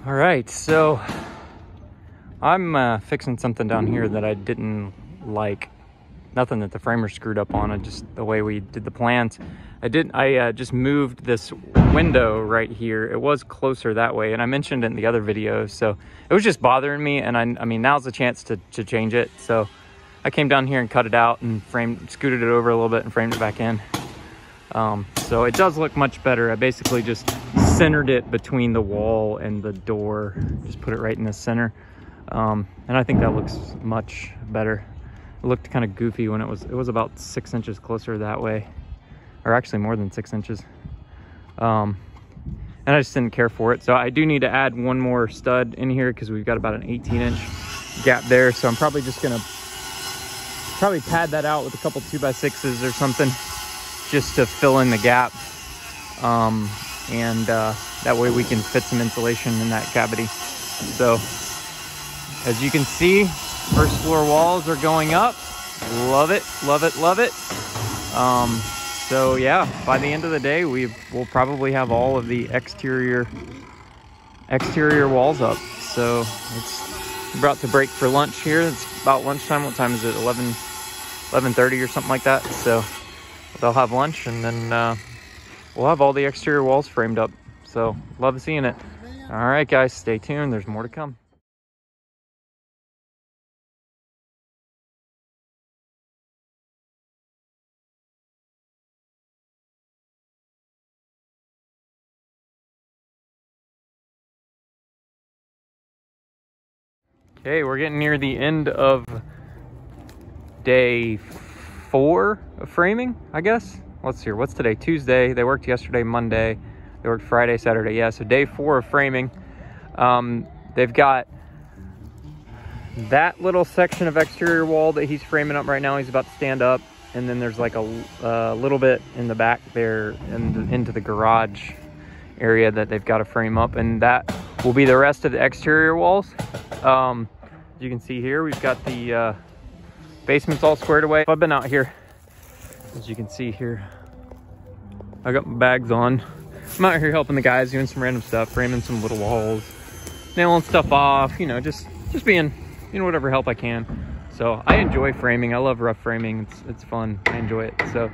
All right, so I'm fixing something down here that I didn't like. Nothing that the framer screwed up on it, just the way we did the plans. I just moved this window right here. It was closer that way, and I mentioned it in the other video, so it was just bothering me, and I mean, now's the chance to change it. So I came down here and cut it out and scooted it over a little bit and framed it back in. So it does look much better. I basically just centered it between the wall and the door, just put it right in the center. And I think that looks much better. It looked kind of goofy when it was about 6 inches closer that way, or actually more than 6 inches. And I just didn't care for it. So I do need to add one more stud in here because we've got about an 18-inch gap there. So I'm probably just gonna pad that out with a couple 2x6s or something, just to fill in the gap. That way we can fit some insulation in that cavity. So as you can see, first floor walls are going up. Love it, love it, love it. So yeah, by the end of the day, we'll probably have all of the exterior walls up. So it's about to break for lunch here. It's about lunchtime. What time is it? 11:30 or something like that. So they'll have lunch, and then we'll have all the exterior walls framed up. So love seeing it. All right, guys, stay tuned. There's more to come. Okay, we're getting near the end of day 4 of framing, I guess. Let's see here, what's today? Tuesday. They worked yesterday, Monday. They worked Friday, Saturday. Yeah, so day 4 of framing. They've got that little section of exterior wall that he's framing up right now. He's about to stand up. And then there's like a little bit in the back there and into the garage area that they've got to frame up. And that will be the rest of the exterior walls. As you can see here, we've got the basement's all squared away. I've been out here, as you can see here. I got my bags on. I'm out here helping the guys, doing some random stuff, framing some little walls, nailing stuff off, you know, just being, you know, whatever help I can. So I enjoy framing. I love rough framing. It's fun. I enjoy it. So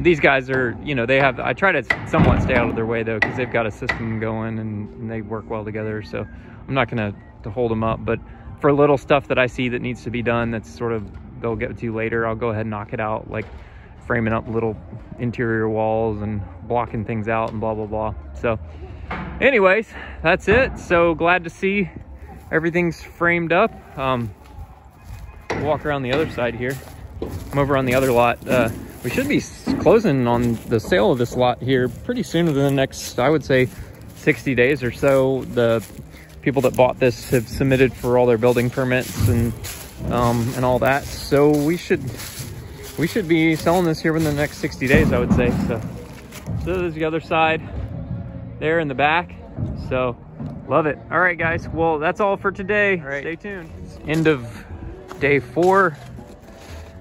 these guys are, you know, I try to somewhat stay out of their way though, because they've got a system going and they work well together. So I'm not gonna hold them up, but for little stuff that I see that needs to be done, that's sort of, they'll get to later, I'll go ahead and knock it out, like framing up little interior walls and blocking things out and blah, blah, blah. So anyways, that's it. So glad to see everything's framed up. Walk around the other side here. I'm over on the other lot. We should be closing on the sale of this lot here pretty soon, within the next, I would say, 60 days or so. The people that bought this have submitted for all their building permits and all that. So we should be selling this here within the next 60 days, I would say. So there's the other side there in the back. So love it. All right, guys. Well, that's all for today. All right, stay tuned. End of day 4.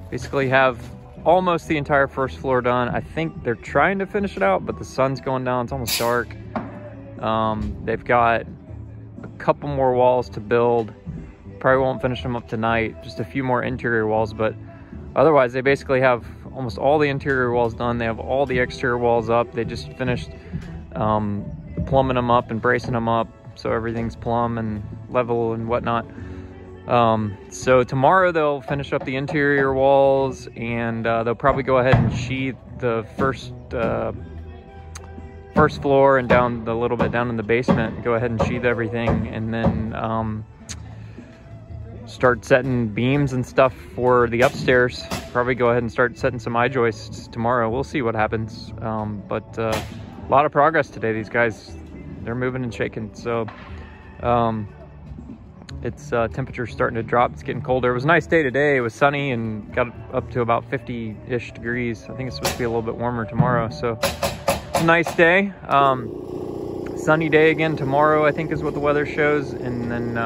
Basically have almost the entire first floor done. I think they're trying to finish it out, but the sun's going down. It's almost dark. They've got a couple more walls to build. Probably won't finish them up tonight. Just a few more interior walls, but otherwise they basically have almost all the interior walls done. They have all the exterior walls up. They just finished plumbing them up and bracing them up, so everything's plumb and level and whatnot. So tomorrow they'll finish up the interior walls, and they'll probably go ahead and sheathe the first floor and down the little bit down in the basement. Go ahead and sheathe everything, and then start setting beams and stuff for the upstairs. Probably go ahead and start setting some I-joists tomorrow. We'll see what happens. But a lot of progress today. These guys, they're moving and shaking. So it's temperature's starting to drop. It's getting colder. It was a nice day today. It was sunny and got up to about 50-ish degrees. I think it's supposed to be a little bit warmer tomorrow. So it's a nice day. Sunny day again tomorrow, I think is what the weather shows. And then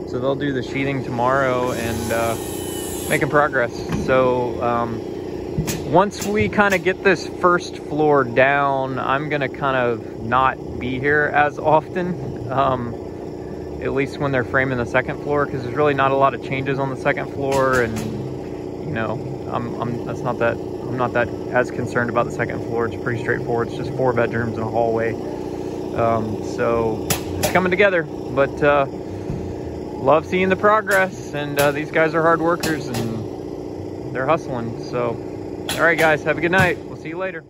so they'll do the sheathing tomorrow and making progress. So once we kind of get this first floor down, I'm gonna kind of not be here as often. at least when they're framing the second floor, because there's really not a lot of changes on the second floor. And you know, I'm not that as concerned about the second floor. It's pretty straightforward. It's just 4 bedrooms and a hallway. So it's coming together, but love seeing the progress. And these guys are hard workers and they're hustling. So all right, guys, have a good night. We'll see you later.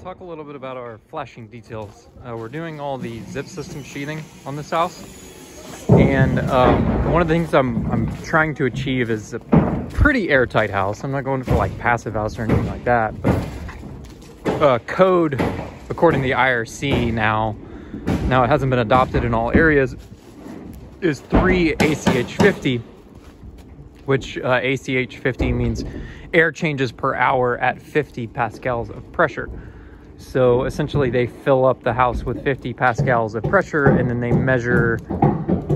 Talk a little bit about our flashing details. We're doing all the zip system sheathing on this house, and one of the things I'm trying to achieve is a pretty airtight house. I'm not going for like passive house or anything like that, but code according to the IRC now it hasn't been adopted in all areas, is 3 ACH 50, which ACH 50 means air changes per hour at 50 pascals of pressure. So essentially they fill up the house with 50 pascals of pressure, and then they measure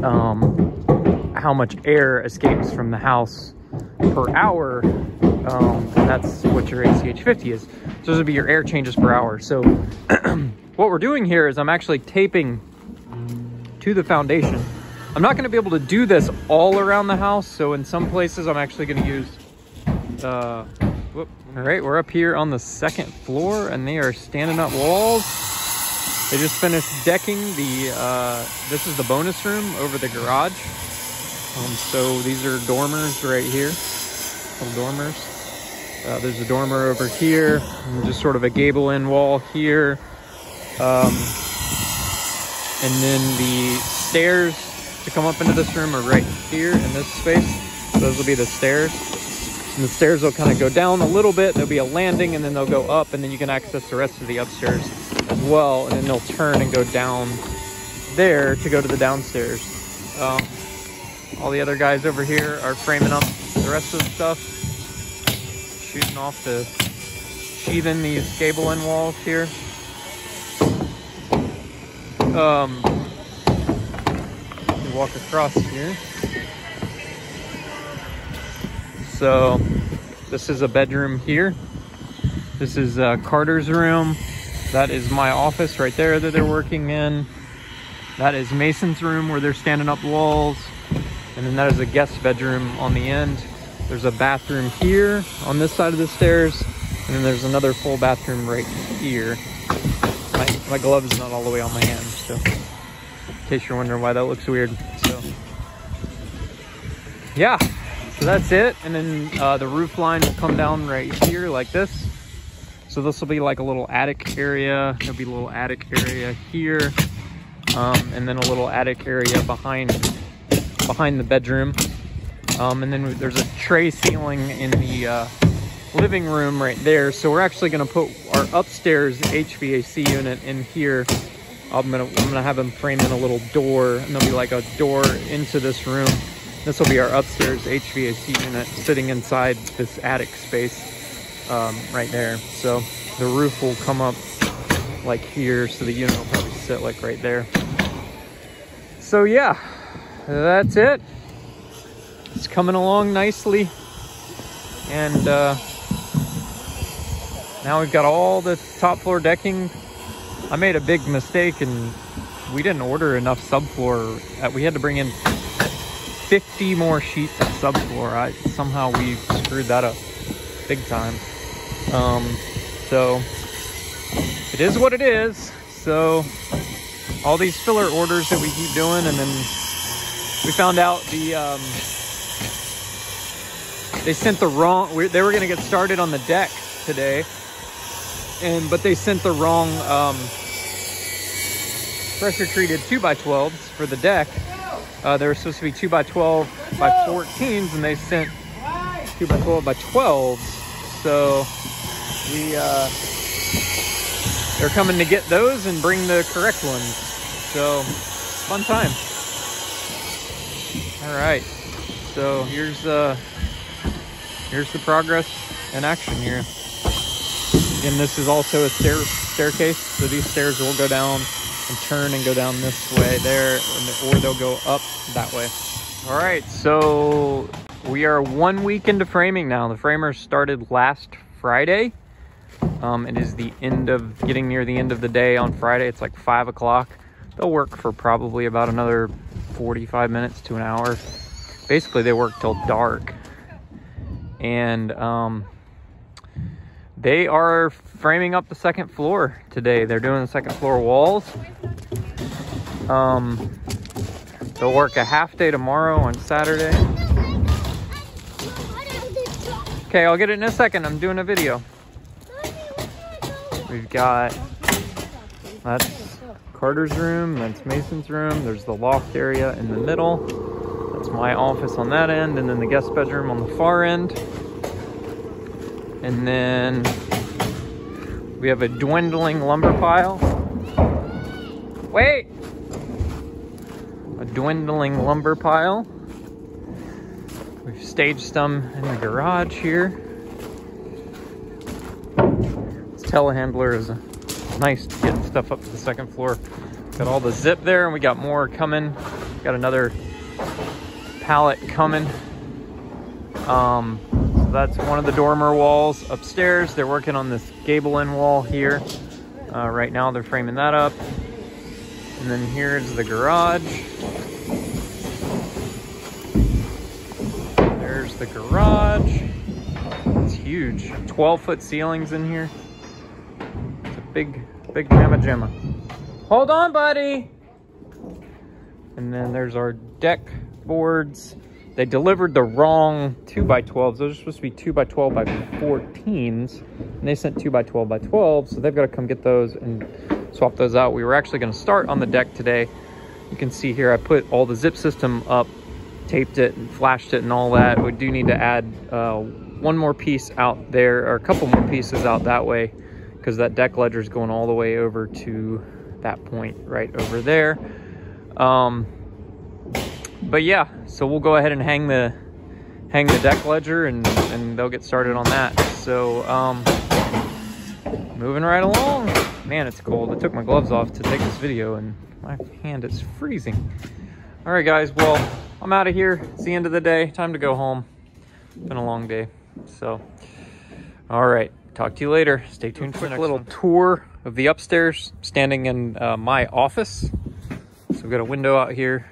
how much air escapes from the house per hour. And that's what your ACH 50 is. So those would be your air changes per hour. So what we're doing here is I'm actually taping to the foundation. I'm not going to be able to do this all around the house. So in some places I'm actually going to use all right, we're up here on the second floor, and they are standing up walls. They just finished decking the this is the bonus room over the garage. So these are dormers right here, little dormers. There's a dormer over here, and just sort of a gable end wall here, and then the stairs to come up into this room are right here in this space. Those will be the stairs. And the stairs will kind of go down a little bit. There'll be a landing, and then they'll go up, and then you can access the rest of the upstairs as well. And then they'll turn and go down there to go to the downstairs. All the other guys over here are framing up the rest of the stuff, shooting off the sheathing these gable end walls here. You walk across here. So this is a bedroom here. This is Carter's room. That is my office right there that they're working in. That is Mason's room where they're standing up walls. And then that is a guest bedroom on the end. There's a bathroom here on this side of the stairs. And then there's another full bathroom right here. My glove is not all the way on my hand, so in case you're wondering why that looks weird. So yeah. So that's it. And then the roof line will come down right here like this. So this will be like a little attic area. There'll be a little attic area here. And then a little attic area behind the bedroom. And then there's a tray ceiling in the living room right there. So we're actually gonna put our upstairs HVAC unit in here. I'm gonna have them frame in a little door, and there'll be like a door into this room. This will be our upstairs HVAC unit sitting inside this attic space right there. So the roof will come up like here, so the unit will probably sit like right there. So yeah, that's it. It's coming along nicely. And now we've got all the top floor decking. I made a big mistake, and we didn't order enough subfloor. We had to bring in 50 more sheets of subfloor. Somehow we screwed that up big time. So it is what it is. So all these filler orders that we keep doing, and then we found out they sent the wrong, they were going to get started on the deck today, but they sent the wrong pressure treated 2x12s for the deck. They were supposed to be 2x12 by 14s, and they sent 2x12 by 12s. So they're coming to get those and bring the correct ones. So fun time. All right, so here's the progress in action here. And this is also a staircase, so these stairs will go down and turn and go down this way there, or they'll go up that way. All right, so we are 1 week into framing now. The framers started last Friday. It is getting near the end of the day on Friday. It's like 5 o'clock. They'll work for probably about another 45 minutes to an hour. Basically, they work till dark. And they are framing up the second floor today. They're doing the second floor walls. They'll work a half day tomorrow on Saturday. Okay, I'll get it in a second. I'm doing a video. We've got, that's Carter's room, that's Mason's room. There's the loft area in the middle. That's my office on that end, and then the guest bedroom on the far end. And then we have a dwindling lumber pile. Wait! A dwindling lumber pile. We've staged them in the garage here. This telehandler is nice to get stuff up to the second floor. Got all the zip there, and we got more coming. Got another pallet coming. So that's one of the dormer walls upstairs. They're working on this gable-in wall here. Right now they're framing that up. And then here's the garage. There's the garage. It's huge. 12-foot ceilings in here. It's a big mamma jamma. Hold on, buddy. And then there's our deck boards. They delivered the wrong 2x12s. Those are supposed to be 2x12 by 14s. And they sent 2x12 by 12. So they've got to come get those and swap those out. We were actually going to start on the deck today. You can see here I put all the zip system up, taped it and flashed it and all that. We do need to add one more piece out there, or a couple more pieces out that way, because that deck ledger is going all the way over to that point right over there. But yeah, so we'll go ahead and hang the deck ledger and they'll get started on that. So moving right along. Man, it's cold. I took my gloves off to take this video and my hand is freezing. All right, guys, well, I'm out of here. It's the end of the day. Time to go home. It's been a long day. So, all right, talk to you later. Stay tuned for the next little tour of the upstairs. Standing in my office. So we've got a window out here.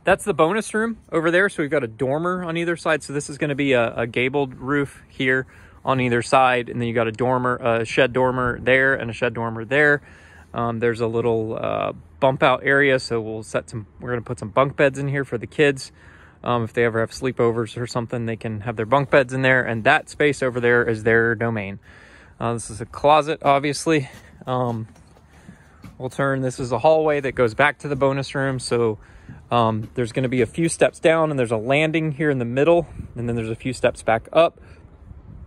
That's the bonus room over there. So we've got a dormer on either side. So this is going to be a gabled roof here on either side. And then you got a dormer, a shed dormer there and a shed dormer there. There's a little bump out area. So we're going to put some bunk beds in here for the kids. If they ever have sleepovers or something, they can have their bunk beds in there. And that space over there is their domain. This is a closet, obviously. We'll turn, this is a hallway that goes back to the bonus room. So there's going to be a few steps down and there's a landing here in the middle. And then there's a few steps back up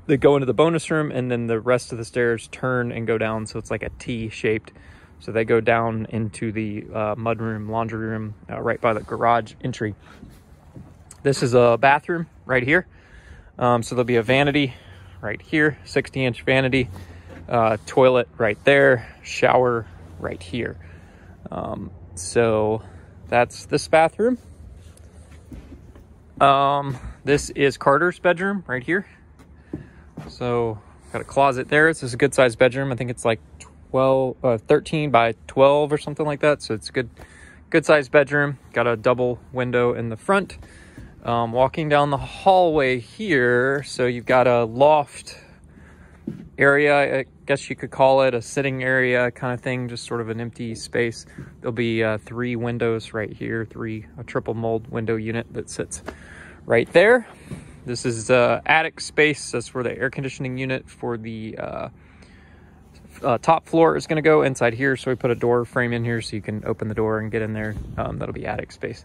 that go into the bonus room. And then the rest of the stairs turn and go down. So it's like a T shaped. So they go down into the mud room, laundry room, right by the garage entry. This is a bathroom right here. So there'll be a vanity right here, 60-inch vanity, toilet right there, shower right here. So that's this bathroom. This is Carter's bedroom right here. So got a closet there. This is a good sized bedroom. I think it's like 13 by 12 or something like that. So it's a good sized bedroom. Got a double window in the front. Walking down the hallway here, so you've got a loft area, I guess you could call it a sitting area kind of thing, just sort of an empty space. There'll be 3 windows right here, a triple mold window unit that sits right there. This is attic space. That's where the air conditioning unit for the top floor is going to go inside here. So we put a door frame in here so you can open the door and get in there. That'll be attic space.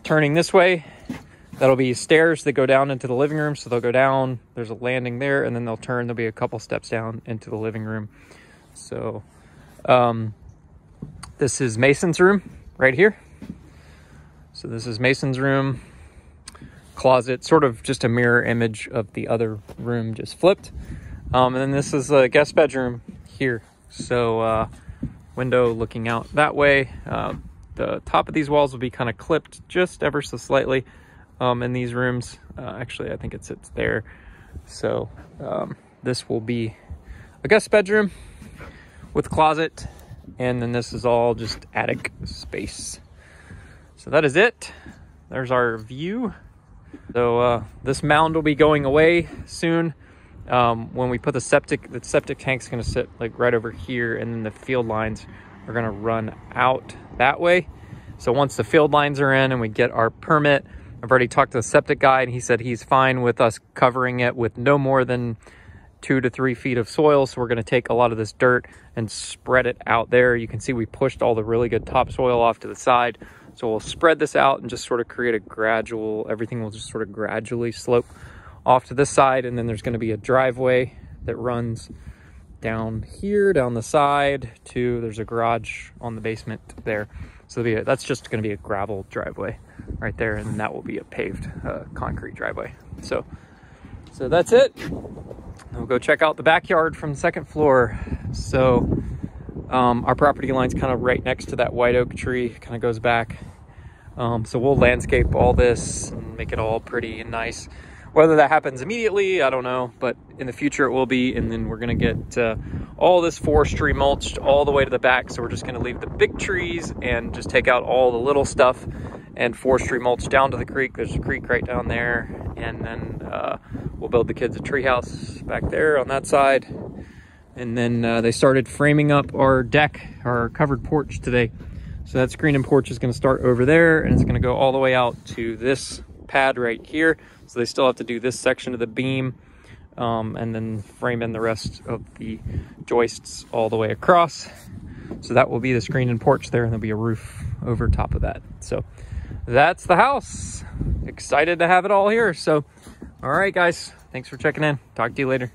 Turning this way, that'll be stairs that go down into the living room. So they'll go down, there's a landing there, and then they'll turn. There'll be a couple steps down into the living room. So This is Mason's room right here. So this is Mason's room. Closet, sort of just a mirror image of the other room, just flipped. And then this is a guest bedroom here. So window looking out that way. The top of these walls will be kind of clipped just ever so slightly in these rooms. Actually, I think it sits there. So this will be a guest bedroom with closet, and then this is all just attic space. So that is it. There's our view. So this mound will be going away soon. When we put the septic tank's gonna sit like right over here, and then the field lines are gonna run out that way. So once the field lines are in and we get our permit, I've already talked to the septic guy, and he said he's fine with us covering it with no more than 2 to 3 feet of soil. So we're gonna take a lot of this dirt and spread it out there. You can see we pushed all the really good topsoil off to the side. So we'll spread this out and just sort of create a gradual, everything will just sort of gradually slope off to this side. And then there's gonna be a driveway that runs down here, down the side to, there's a garage on the basement there. So that's just gonna be a gravel driveway right there. And that will be a paved concrete driveway. So that's it. We'll go check out the backyard from the second floor. So our property line's kind of right next to that white oak tree, kind of goes back. So we'll landscape all this and make it all pretty and nice. Whether that happens immediately, I don't know, but in the future it will be. And then we're gonna get all this forestry mulched all the way to the back. So we're just gonna leave the big trees and just take out all the little stuff and forestry mulch down to the creek. There's a creek right down there. And then we'll build the kids a tree house back there on that side. And then they started framing up our deck, our covered porch today. So that screen and porch is gonna start over there, and it's gonna go all the way out to this pad right here. So they still have to do this section of the beam and then frame in the rest of the joists all the way across. So that will be the screen and porch there, and there'll be a roof over top of that. So that's the house. Excited to have it all here. So, all right, guys, thanks for checking in. Talk to you later.